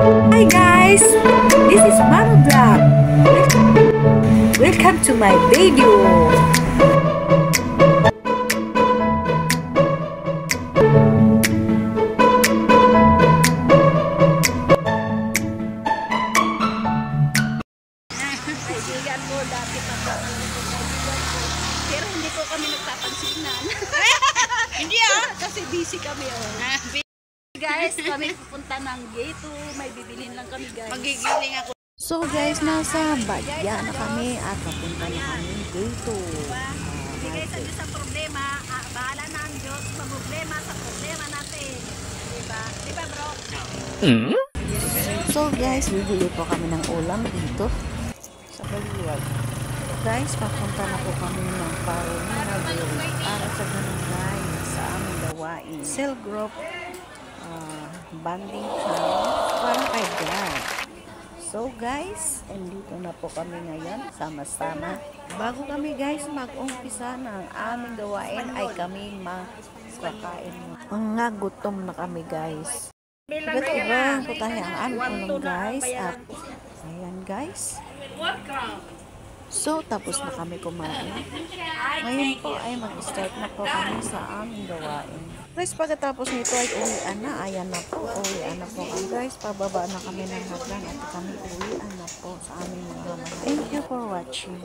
Hi guys, this is Mama Vlog. Welcome to my video. Kaibigan ko, dati pa po ang kaibigan ko. Pero hindi ko kami nagpapansinan. Hindi Kasi busy kami. Guys, kami pupunta ng gate 2. May bibilin lang kami guys. Magigiling ako. So guys, nasa Badya na kami at papunta na kami dito. Bigay sa Diyos sa problema. Bahala na ang Diyos. Problema sa problema natin. Diba? Diba bro? So guys, bibili po kami ng ulam dito sa Baliwag. Guys, papunta na po kami ng Parolina para sa ganun guys sa aming gawain. Cell group banding challenge para kay God. So guys, andito na po kami ngayon sama-sama. Bago kami guys mag-umpisa ng aming gawain ay kami makakain. Mga gutom na kami guys. Ito po tayo ang ulam guys at ayan guys. So tapos na kami kumain. Ngayon po ay mag-start na po kami sa aming gawain. Guys, pagkatapos nito ay uwian na. Ayan na po, uwian na po kami guys. Pababa na kami ng hagdan at kami uwian na po sa aming mga mahal. Thank you for watching.